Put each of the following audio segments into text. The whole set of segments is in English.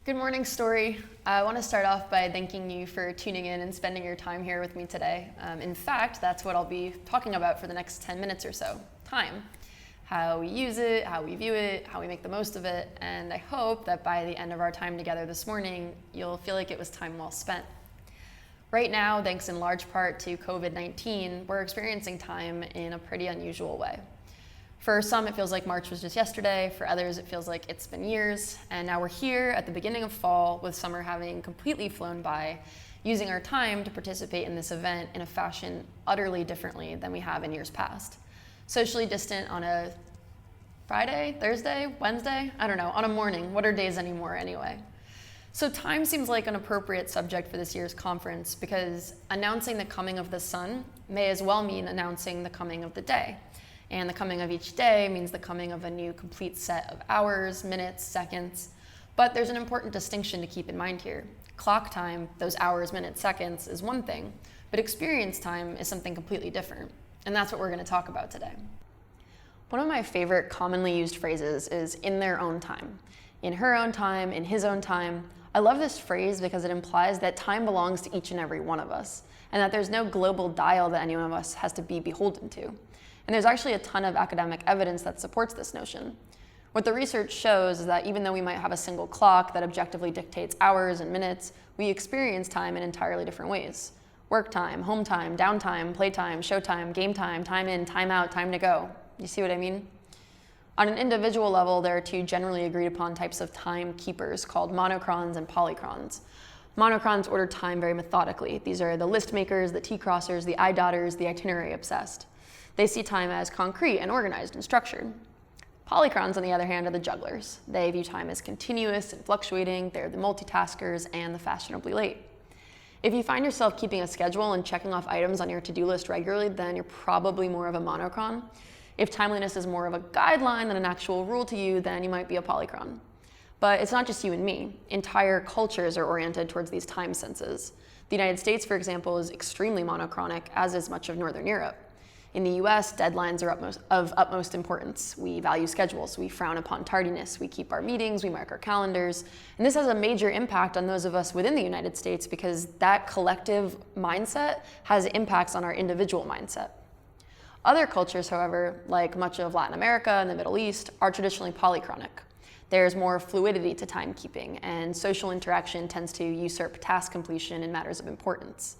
Good morning, Story. I want to start off by thanking you for tuning in and spending your time here with me today. In fact, that's what I'll be talking about for the next 10 minutes or so. Time. How we use it, how we view it, how we make the most of it, and I hope that by the end of our time together this morning, you'll feel like it was time well spent. Right now, thanks in large part to COVID-19, we're experiencing time in a pretty unusual way. For some, it feels like March was just yesterday. For others, it feels like it's been years. And now we're here at the beginning of fall with summer having completely flown by, using our time to participate in this event in a fashion utterly differently than we have in years past. Socially distant on a Friday, Thursday, Wednesday, I don't know, on a morning. What are days anymore anyway? So time seems like an appropriate subject for this year's conference because announcing the coming of the sun may as well mean announcing the coming of the day. And the coming of each day means the coming of a new complete set of hours, minutes, seconds. But there's an important distinction to keep in mind here. Clock time, those hours, minutes, seconds, is one thing, but experience time is something completely different. And that's what we're going to talk about today. One of my favorite commonly used phrases is in their own time. In her own time, in his own time. I love this phrase because it implies that time belongs to each and every one of us, and that there's no global dial that any one of us has to be beholden to. And there's actually a ton of academic evidence that supports this notion. What the research shows is that even though we might have a single clock that objectively dictates hours and minutes, we experience time in entirely different ways. Work time, home time, downtime, playtime, showtime, game time, time in, time out, time to go. You see what I mean? On an individual level, there are two generally agreed upon types of time keepers called monocrons and polycons. Monocrons order time very methodically. These are the list makers, the T-crossers, the I-dotters, the itinerary obsessed. They see time as concrete and organized and structured. Polycrons, on the other hand, are the jugglers. They view time as continuous and fluctuating. They're the multitaskers and the fashionably late. If you find yourself keeping a schedule and checking off items on your to-do list regularly, then you're probably more of a monocron. If timeliness is more of a guideline than an actual rule to you, then you might be a polycron. But it's not just you and me. Entire cultures are oriented towards these time senses. The United States, for example, is extremely monochronic, as is much of Northern Europe. In the US, deadlines are of utmost importance. We value schedules, we frown upon tardiness, we keep our meetings, we mark our calendars. And this has a major impact on those of us within the United States because that collective mindset has impacts on our individual mindset. Other cultures, however, like much of Latin America and the Middle East, are traditionally polychronic. There's more fluidity to timekeeping, and social interaction tends to usurp task completion in matters of importance.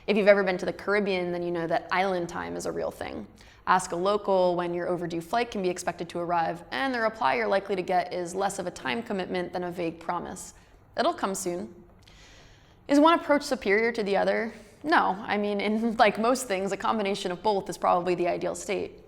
If you've ever been to the Caribbean, then you know that island time is a real thing. Ask a local when your overdue flight can be expected to arrive, and the reply you're likely to get is less of a time commitment than a vague promise. It'll come soon. Is one approach superior to the other? No. I mean, in like most things, a combination of both is probably the ideal state.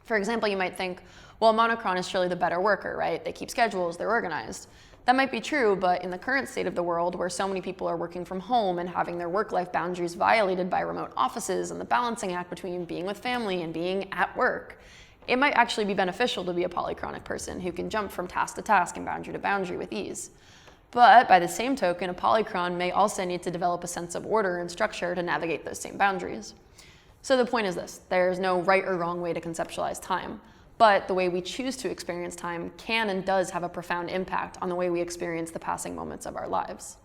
For example, you might think, well, a monocron is surely the better worker, right? They keep schedules, they're organized. That might be true, but in the current state of the world, where so many people are working from home and having their work-life boundaries violated by remote offices and the balancing act between being with family and being at work, it might actually be beneficial to be a polychronic person who can jump from task to task and boundary to boundary with ease. But by the same token, a polychron may also need to develop a sense of order and structure to navigate those same boundaries. So the point is this: there's no right or wrong way to conceptualize time. But the way we choose to experience time can and does have a profound impact on the way we experience the passing moments of our lives.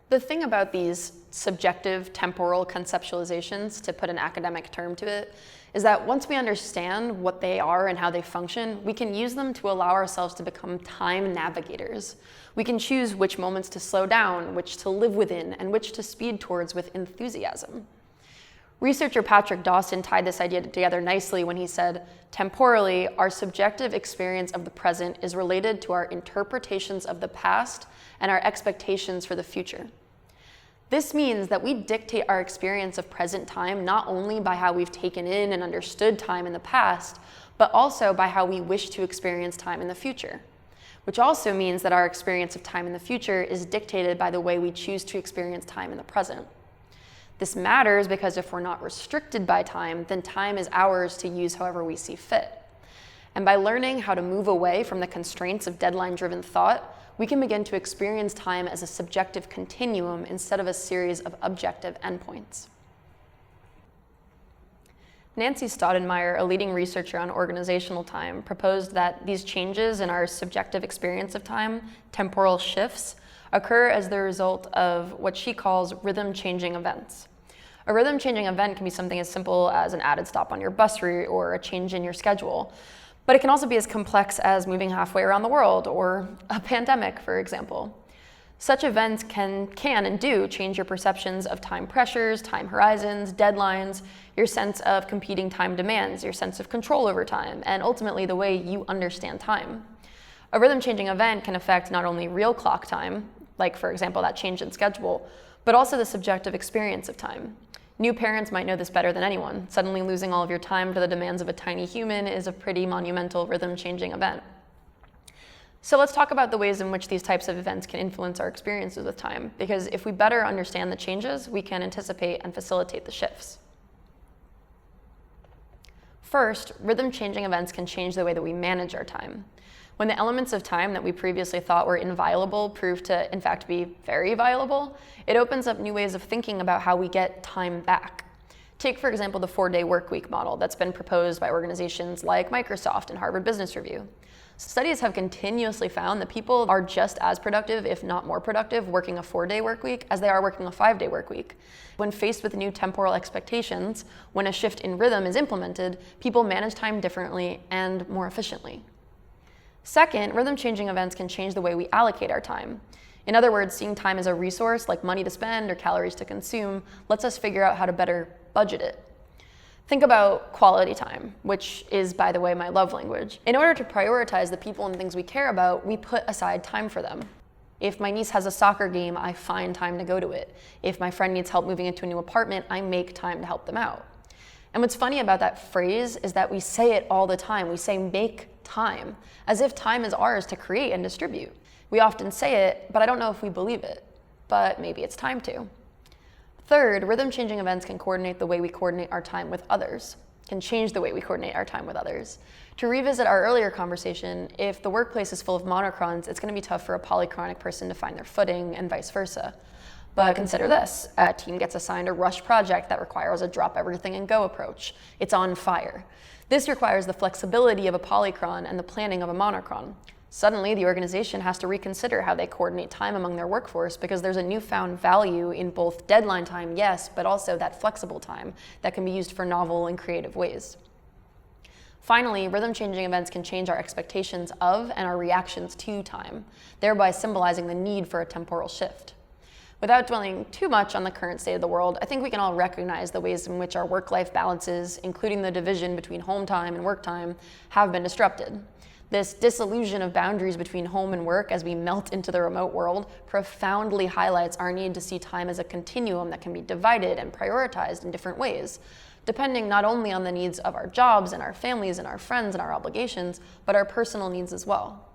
The thing about these subjective temporal conceptualizations, to put an academic term to it, is that once we understand what they are and how they function, we can use them to allow ourselves to become time navigators. We can choose which moments to slow down, which to live within, and which to speed towards with enthusiasm. Researcher Patrick Dawson tied this idea together nicely when he said, temporally, our subjective experience of the present is related to our interpretations of the past and our expectations for the future. This means that we dictate our experience of present time not only by how we've taken in and understood time in the past, but also by how we wish to experience time in the future, which also means that our experience of time in the future is dictated by the way we choose to experience time in the present. This matters because if we're not restricted by time, then time is ours to use however we see fit. And by learning how to move away from the constraints of deadline-driven thought, we can begin to experience time as a subjective continuum instead of a series of objective endpoints. Nancy Staudenmeier, a leading researcher on organizational time, proposed that these changes in our subjective experience of time, temporal shifts, occur as the result of what she calls rhythm-changing events. A rhythm-changing event can be something as simple as an added stop on your bus route or a change in your schedule, but it can also be as complex as moving halfway around the world or a pandemic, for example. Such events can and do change your perceptions of time pressures, time horizons, deadlines, your sense of competing time demands, your sense of control over time, and ultimately the way you understand time. A rhythm-changing event can affect not only real clock time, like for example that change in schedule, but also the subjective experience of time. New parents might know this better than anyone. Suddenly losing all of your time to the demands of a tiny human is a pretty monumental rhythm-changing event. So let's talk about the ways in which these types of events can influence our experiences with time, because if we better understand the changes, we can anticipate and facilitate the shifts. First, rhythm-changing events can change the way that we manage our time. When the elements of time that we previously thought were inviolable prove to, in fact, be very viable, it opens up new ways of thinking about how we get time back. Take, for example, the 4-day workweek model that's been proposed by organizations like Microsoft and Harvard Business Review. Studies have continuously found that people are just as productive, if not more productive, working a 4-day workweek as they are working a 5-day workweek. When faced with new temporal expectations, when a shift in rhythm is implemented, people manage time differently and more efficiently. Second, rhythm-changing events can change the way we allocate our time. In other words, seeing time as a resource, like money to spend or calories to consume, lets us figure out how to better budget it. Think about quality time, which is, by the way, my love language. In order to prioritize the people and things we care about, we put aside time for them. If my niece has a soccer game, I find time to go to it. If my friend needs help moving into a new apartment, I make time to help them out. And what's funny about that phrase is that we say it all the time. We say make time, as if time is ours to create and distribute. We often say it, but I don't know if we believe it. But maybe it's time to. Third, rhythm-changing events can coordinate the way we coordinate our time with others, can change the way we coordinate our time with others. To revisit our earlier conversation, if the workplace is full of monocrons, it's going to be tough for a polychronic person to find their footing and vice versa. But consider this, a team gets assigned a rush project that requires a drop everything and go approach. It's on fire. This requires the flexibility of a polychron and the planning of a monocron. Suddenly, the organization has to reconsider how they coordinate time among their workforce because there's a newfound value in both deadline time, yes, but also that flexible time that can be used for novel and creative ways. Finally, rhythm-changing events can change our expectations of and our reactions to time, thereby symbolizing the need for a temporal shift. Without dwelling too much on the current state of the world, I think we can all recognize the ways in which our work-life balances, including the division between home time and work time, have been disrupted. This disillusion of boundaries between home and work as we melt into the remote world profoundly highlights our need to see time as a continuum that can be divided and prioritized in different ways, depending not only on the needs of our jobs and our families and our friends and our obligations, but our personal needs as well.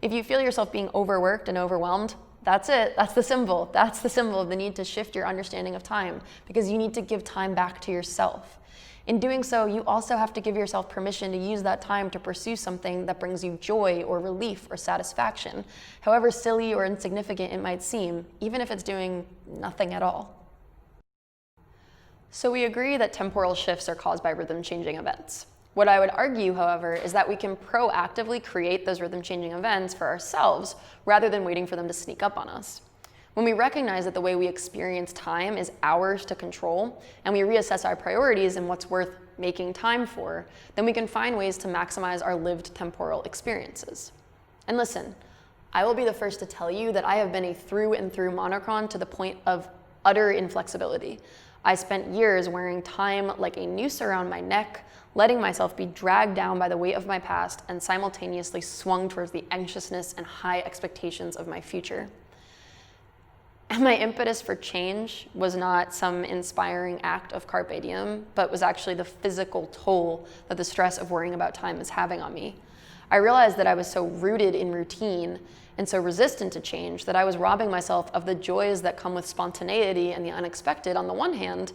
If you feel yourself being overworked and overwhelmed, that's it. That's the symbol. That's the symbol of the need to shift your understanding of time, because you need to give time back to yourself. In doing so, you also have to give yourself permission to use that time to pursue something that brings you joy or relief or satisfaction, however silly or insignificant it might seem, even if it's doing nothing at all. So we agree that temporal shifts are caused by rhythm-changing events. What I would argue, however, is that we can proactively create those rhythm-changing events for ourselves rather than waiting for them to sneak up on us. When we recognize that the way we experience time is ours to control, and we reassess our priorities and what's worth making time for, then we can find ways to maximize our lived temporal experiences. And listen, I will be the first to tell you that I have been a through and through monocron to the point of utter inflexibility. I spent years wearing time like a noose around my neck, letting myself be dragged down by the weight of my past and simultaneously swung towards the anxiousness and high expectations of my future. And my impetus for change was not some inspiring act of carpe diem, but was actually the physical toll that the stress of worrying about time is having on me. I realized that I was so rooted in routine and so resistant to change that I was robbing myself of the joys that come with spontaneity and the unexpected on the one hand,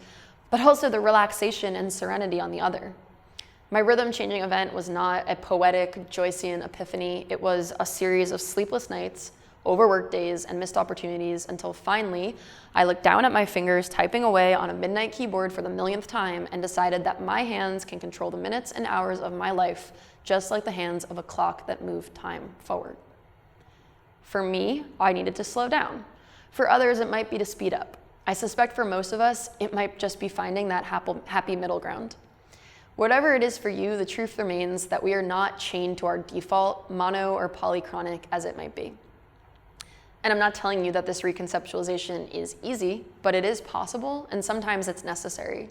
but also the relaxation and serenity on the other. My rhythm-changing event was not a poetic Joycean epiphany. It was a series of sleepless nights, overworked days, and missed opportunities until finally I looked down at my fingers typing away on a midnight keyboard for the millionth time and decided that my hands can control the minutes and hours of my life just like the hands of a clock that moved time forward. For me, I needed to slow down. For others, it might be to speed up. I suspect for most of us, it might just be finding that happy middle ground. Whatever it is for you, the truth remains that we are not chained to our default, mono or polychronic as it might be. And I'm not telling you that this reconceptualization is easy, but it is possible, and sometimes it's necessary.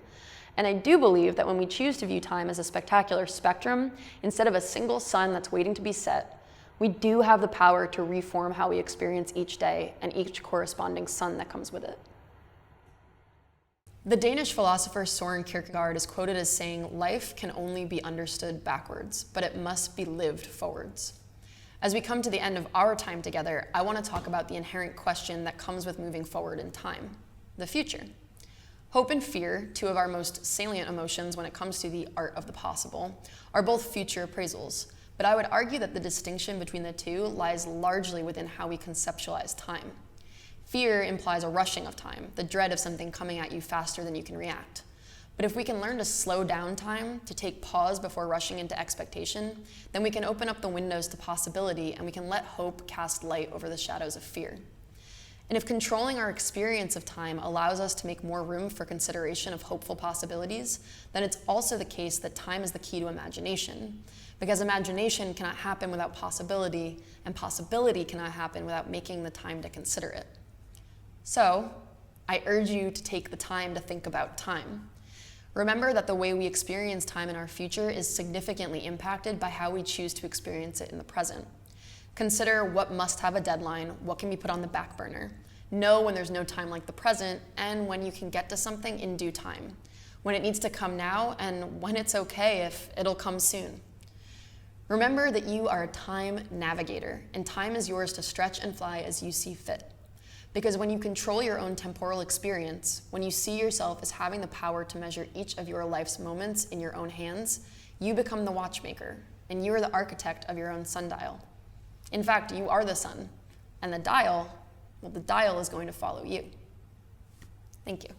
And I do believe that when we choose to view time as a spectacular spectrum, instead of a single sun that's waiting to be set, we do have the power to reform how we experience each day and each corresponding sun that comes with it. The Danish philosopher Søren Kierkegaard is quoted as saying, "Life can only be understood backwards, but it must be lived forwards." As we come to the end of our time together, I want to talk about the inherent question that comes with moving forward in time, the future. Hope and fear, two of our most salient emotions when it comes to the art of the possible, are both future appraisals, but I would argue that the distinction between the two lies largely within how we conceptualize time. Fear implies a rushing of time, the dread of something coming at you faster than you can react. But if we can learn to slow down time, to take pause before rushing into expectation, then we can open up the windows to possibility and we can let hope cast light over the shadows of fear. And if controlling our experience of time allows us to make more room for consideration of hopeful possibilities, then it's also the case that time is the key to imagination. Because imagination cannot happen without possibility, and possibility cannot happen without making the time to consider it. So, I urge you to take the time to think about time. Remember that the way we experience time in our future is significantly impacted by how we choose to experience it in the present. Consider what must have a deadline, what can be put on the back burner. Know when there's no time like the present, and when you can get to something in due time. When it needs to come now, and when it's okay if it'll come soon. Remember that you are a time navigator, and time is yours to stretch and fly as you see fit. Because when you control your own temporal experience, when you see yourself as having the power to measure each of your life's moments in your own hands, you become the watchmaker, and you are the architect of your own sundial. In fact, you are the sun, and the dial is going to follow you. Thank you.